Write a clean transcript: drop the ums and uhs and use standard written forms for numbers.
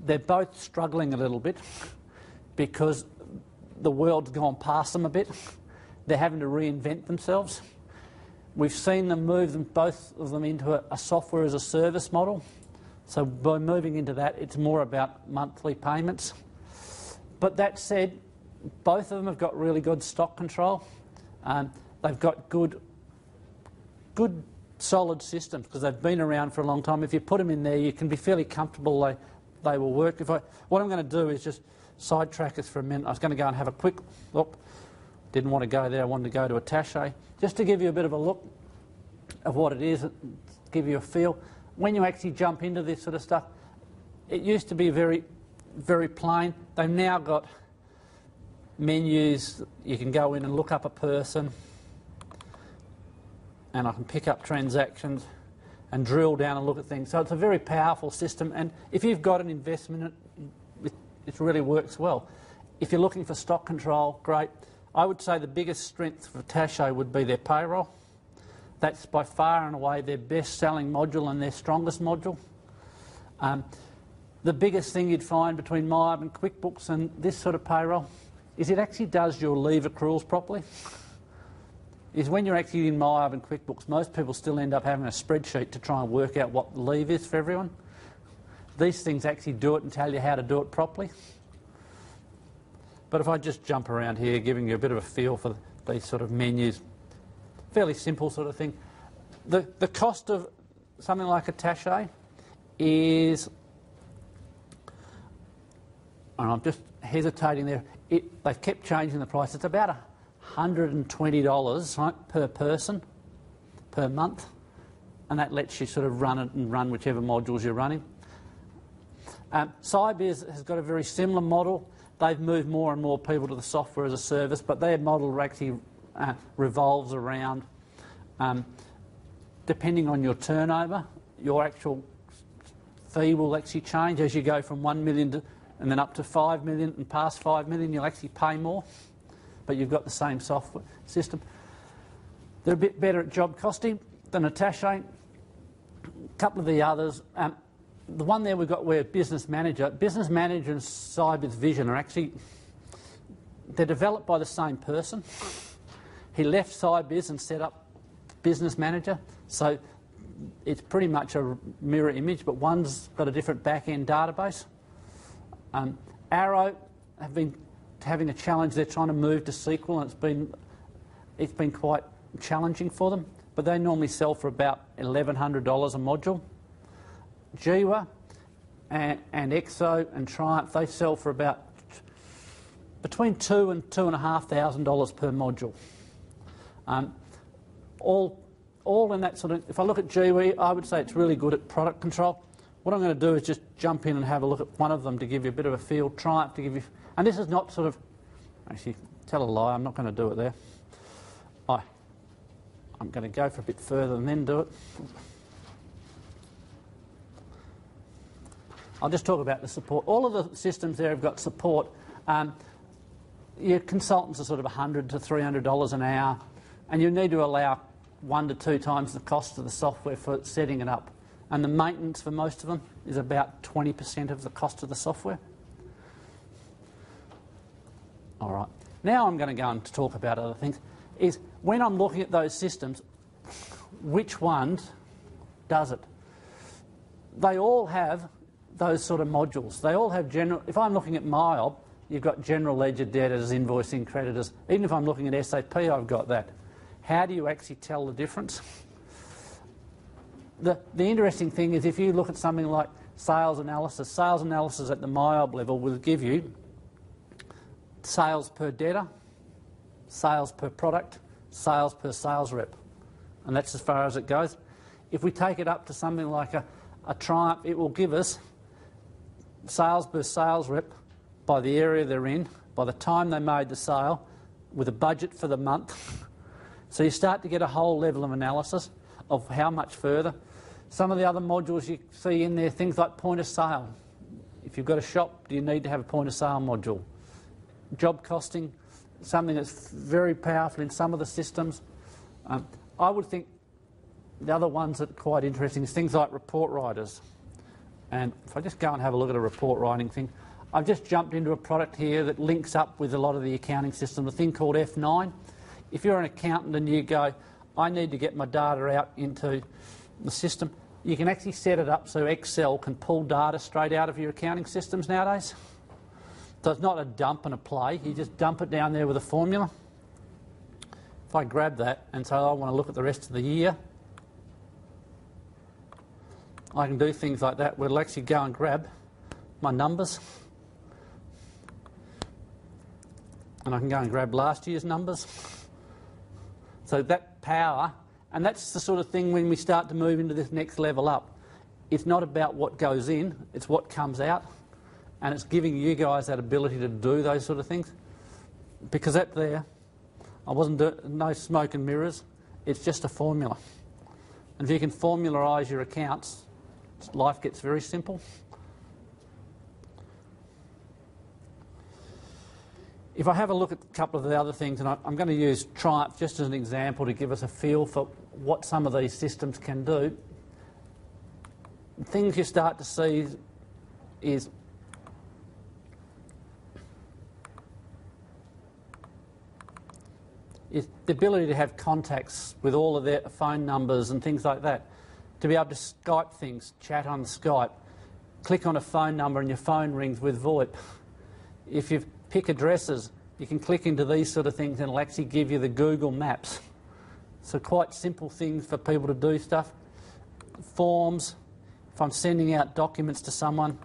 they're both struggling a little bit because the world's gone past them a bit. They're having to reinvent themselves. We've seen them move both of them into a software as a service model. So by moving into that, it's more about monthly payments. But that said, both of them have got really good stock control. They've got good solid systems because they've been around for a long time. If you put them in there, you can be fairly comfortable they will work. What I'm going to do is just sidetrack us for a minute. I was going to go and have a quick look. Didn't want to go there. I wanted to go to Attaché. Just to give you a bit of a look of what it is, give you a feel. When you actually jump into this sort of stuff, it used to be very, very plain. They've now got menus. You can go in and look up a person, and I can pick up transactions and drill down and look at things. So it's a very powerful system, and if you've got an investment in it, it really works well. If you're looking for stock control, great. I would say the biggest strength for Attaché would be their payroll. That's by far and away their best-selling module and their strongest module. The biggest thing you'd find between MYOB and QuickBooks and this sort of payroll is it actually does your leave accruals properly. Is when you're actually in MYOB and QuickBooks, most people still end up having a spreadsheet to try and work out what the leave is for everyone. These things actually do it and tell you how to do it properly. But if I just jump around here, giving you a bit of a feel for these sort of menus, fairly simple sort of thing. The cost of something like Attaché is, and I'm just hesitating there, they've kept changing the price. It's about $120, right, per person, per month, and that lets you sort of run it and run whichever modules you're running. Scibiz has got a very similar model. They've moved more and more people to the software as a service, but their model actually revolves around, depending on your turnover, your actual fee will actually change as you go from 1 million and then up to 5 million, and past 5 million you'll actually pay more, but you've got the same software system. They're a bit better at job costing than Attaché. A couple of the others, the one there we've got where Business Manager and Scibiz Vision are actually, they're developed by the same person. He left Scibiz and set up Business Manager, so it's pretty much a mirror image, but one's got a different back-end database. Arrow have been having a challenge. They're trying to move to SQL, and it's been quite challenging for them, but they normally sell for about $1,100 a module. Jiwa and Exo and Triumph, they sell for about between $2,000 and $2,500 per module. All in that sort of, if I look at Jiwa, I would say it's really good at product control. What I'm going to do is just jump in and have a look at one of them to give you a bit of a feel. Triumph to give you, and this is not sort of, actually, tell a lie, I'm not going to do it there. I'm going to go for a bit further and then do it. I'll just talk about the support. All of the systems there have got support. Your consultants are sort of $100 to $300 an hour, and you need to allow 1 to 2 times the cost of the software for setting it up. And the maintenance for most of them is about 20% of the cost of the software. All right. Now I'm going to go on to talk about other things. Is when I'm looking at those systems, which one does it? They all have those sort of modules. They all have general. If I'm looking at MYOB, you've got general ledger, debtors, invoicing, creditors. Even if I'm looking at SAP, I've got that. How do you actually tell the difference? The interesting thing is if you look at something like sales analysis at the MYOB level will give you sales per debtor, sales per product, sales per sales rep. And that's as far as it goes. If we take it up to something like a Triumph, it will give us sales per sales rep by the area they're in, by the time they made the sale, with a budget for the month. So you start to get a whole level of analysis of how much further. Some of the other modules you see in there, things like point of sale. If you've got a shop, do you need to have a point of sale module? Job costing, something that's very powerful in some of the systems. I would think the other ones that are quite interesting is things like report writers And if I just go and have a look at a report writing thing, I've just jumped into a product here that links up with a lot of the accounting system, a thing called F9. If you're an accountant and you go, I need to get my data out into the system, you can actually set it up so Excel can pull data straight out of your accounting systems nowadays. So it's not a dump and a play, you just dump it down there with a formula. If I grab that and say I want to look at the rest of the year, I can do things like that where it'll actually go and grab my numbers. And I can go and grab last year's numbers. So that power, and that's the sort of thing when we start to move into this next level up. It's not about what goes in, it's what comes out. And it's giving you guys that ability to do those sort of things. Because that there, no smoke and mirrors, it's just a formula. And if you can formularise your accounts, life gets very simple. If I have a look at a couple of the other things, and I'm going to use Triumph just as an example to give us a feel for what some of these systems can do, things you start to see is the ability to have contacts with all of their phone numbers and things like that, to be able to Skype things, chat on Skype, click on a phone number and your phone rings with VoIP. If you pick addresses, you can click into these sort of things and it'll actually give you the Google Maps. So quite simple things for people to do stuff. Forms, if I'm sending out documents to someone,